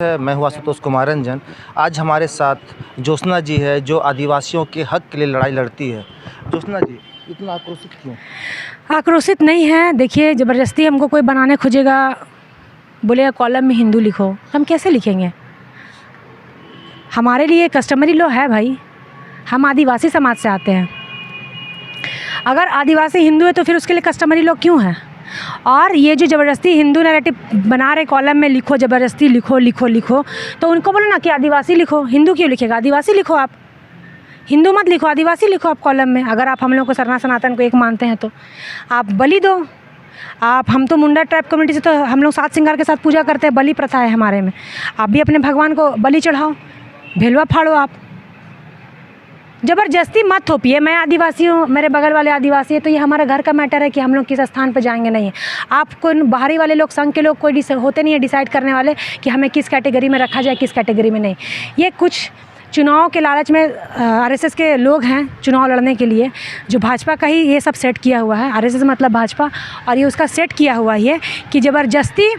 मैं हूँ आशुतोष कुमार रंजन। आज हमारे साथ ज्योत्सना जी है जो आदिवासियों के हक के लिए लड़ाई लड़ती है। ज्योत्सना जी, इतना आक्रोशित क्यों? आक्रोशित नहीं है। देखिए, ज़बरदस्ती हमको कोई बनाने खोजेगा, बोलेगा कॉलम में हिंदू लिखो, हम कैसे लिखेंगे? हमारे लिए कस्टमरी लॉ है भाई, हम आदिवासी समाज से आते हैं। अगर आदिवासी हिंदू है तो फिर उसके लिए कस्टमरी लॉ क्यों है? और ये जो ज़बरदस्ती हिंदू नैरेटिव बना रहे, कॉलम में लिखो, ज़बरदस्ती लिखो लिखो लिखो, तो उनको बोलो ना कि आदिवासी लिखो। हिंदू क्यों लिखेगा? आदिवासी लिखो आप, हिंदू मत लिखो, आदिवासी लिखो आप कॉलम में। अगर आप हम लोग को सरना सनातन को एक मानते हैं तो आप बलि दो। हम तो मुंडा ट्राइब कम्युनिटी से, तो हम लोग सात श्रृंगार के साथ पूजा करते हैं, बलि प्रथा है हमारे में। आप भी अपने भगवान को बलि चढ़ाओ, भेलवा फाड़ो। आप ज़बरदस्ती मत थोपिए। मैं आदिवासी हूँ, मेरे बगल वाले आदिवासी है, तो ये हमारा घर का मैटर है कि हम लोग किस स्थान पर जाएंगे नहीं है। आपको बाहरी वाले लोग, संघ के लोग कोई होते नहीं है डिसाइड करने वाले कि हमें किस कैटेगरी में रखा जाए, किस कैटेगरी में नहीं। ये कुछ चुनाव के लालच में आरएसएस के लोग हैं चुनाव लड़ने के लिए, जो भाजपा का ही ये सब सेट किया हुआ है। आरएसएस मतलब भाजपा, और ये उसका सेट किया हुआ है कि ज़बरदस्ती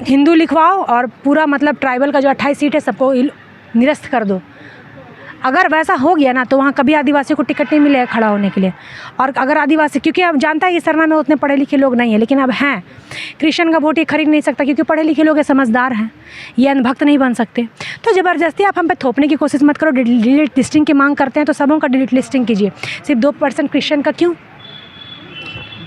हिंदू लिखवाओ और पूरा मतलब ट्राइबल का जो 28 सीट है सबको निरस्त कर दो। अगर वैसा हो गया ना तो वहाँ कभी आदिवासी को टिकट नहीं मिलेगा खड़ा होने के लिए। और अगर आदिवासी, क्योंकि अब जानता है ये सरना में उतने पढ़े लिखे लोग नहीं हैं, लेकिन अब हैं। क्रिश्चियन का वोट ये खरीद नहीं सकता क्योंकि पढ़े लिखे लोग समझदार हैं, ये अंधभक्त नहीं बन सकते। तो ज़बरदस्ती आप हम पे थोपने की कोशिश मत करो। डिलीट लिस्टिंग की मांग करते हैं तो सबों का डिलीट लिस्टिंग कीजिए, सिर्फ 2% क्रिश्चियन का क्यों?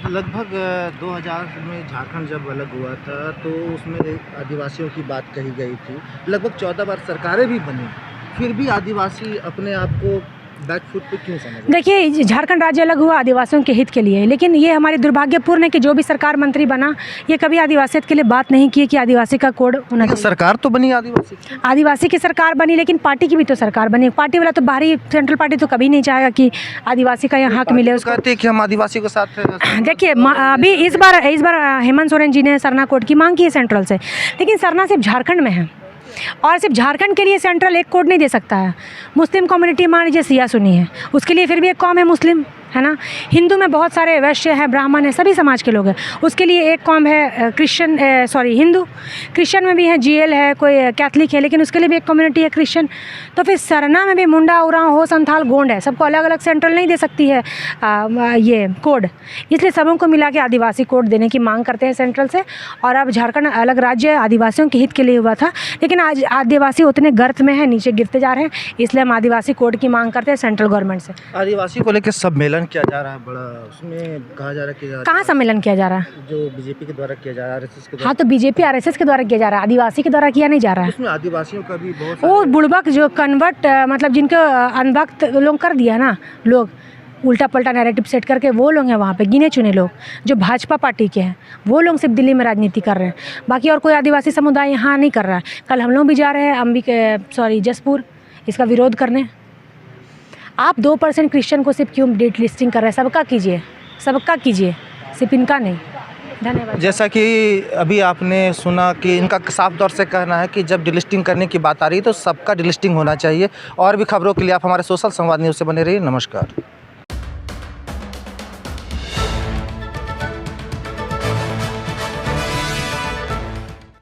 लगभग 2000 में झारखंड जब अलग हुआ था तो उसमें आदिवासियों की बात कही गई थी। लगभग 14 बार सरकारें भी बनी, फिर भी आदिवासी अपने आप को बैकफुट पे क्यों समझ? देखिए, झारखंड राज्य अलग हुआ आदिवासियों के हित के लिए, लेकिन ये हमारी दुर्भाग्यपूर्ण है कि जो भी सरकार मंत्री बना, ये कभी आदिवासियत के लिए बात नहीं की कि आदिवासी का कोड होना चाहिए। सरकार तो बनी आदिवासी की सरकार बनी, लेकिन पार्टी की भी तो सरकार बनी। पार्टी वाला तो बाहरी सेंट्रल पार्टी तो कभी नहीं चाहेगा कि आदिवासी का यहाँ हक मिले। उसको कहते हैं कि हम आदिवासी के साथ हैं। देखिए, अभी इस बार हेमंत सोरेन जी ने सरना कोड की मांग की है सेंट्रल से, लेकिन सरना सिर्फ झारखंड में है और सिर्फ झारखंड के लिए सेंट्रल एक कोड नहीं दे सकता है। मुस्लिम कम्युनिटी मान लीजिए सिया सुनी है, उसके लिए फिर भी एक कौम है मुस्लिम, है ना। हिंदू में बहुत सारे वैश्य हैं, ब्राह्मण हैं, सभी समाज के लोग हैं, उसके लिए एक कौम है हिंदू। क्रिश्चियन में भी है, जीएल है, कोई कैथलिक है, लेकिन उसके लिए भी एक कम्युनिटी है क्रिश्चियन। तो फिर सरना में भी मुंडा, उरांव, हो, संथाल, गोंड है, सबको अलग अलग सेंट्रल नहीं दे सकती है ये कोड। इसलिए सबों को मिला के आदिवासी कोड देने की मांग करते हैं सेंट्रल से। और अब झारखंड अलग राज्य आदिवासियों के हित के लिए हुआ था, लेकिन आज आदिवासी उतने गर्त में है, नीचे गिरते जा रहे हैं, इसलिए हम आदिवासी कोड की मांग करते हैं सेंट्रल गवर्नमेंट से। आदिवासी को लेकर सम्मेलन किया जा रहा है बड़ा, उसमें कहा जा रहा है कि कहाँ सम्मेलन किया जा रहा है? जो बीजेपी के द्वारा किया जा रहा है, आरएसएस के द्वारा। हाँ, तो बीजेपी आरएसएस के द्वारा किया जा रहा है, आदिवासी के द्वारा किया नहीं जा रहा है। उसमें आदिवासियों का भी बहुत वो बुड़बक जो कन्वर्ट मतलब जिनको अनभक्त लोग कर दिया ना, लोग उल्टा पल्टा नैरेटिव सेट करके, वो लोग हैं वहाँ पे, गिने चुने लोग जो भाजपा पार्टी के हैं, वो लोग सिर्फ दिल्ली में राजनीति कर रहे हैं। बाकी और कोई आदिवासी समुदाय यहाँ नहीं कर रहा है। कल हम लोग भी जा रहे हैं जसपुर इसका विरोध करने। आप 2% क्रिश्चियन को सिर्फ क्यों डेट लिस्टिंग कर रहे हैं? सबका कीजिए, सबका कीजिए, सिर्फ इनका नहीं। धन्यवाद। जैसा कि अभी आपने सुना कि इनका साफ तौर से कहना है कि जब डिलिस्टिंग करने की बात आ रही है तो सबका डिलिस्टिंग होना चाहिए। और भी खबरों के लिए आप हमारे सोशल संवाद न्यूज़ से बने रहिए। नमस्कार।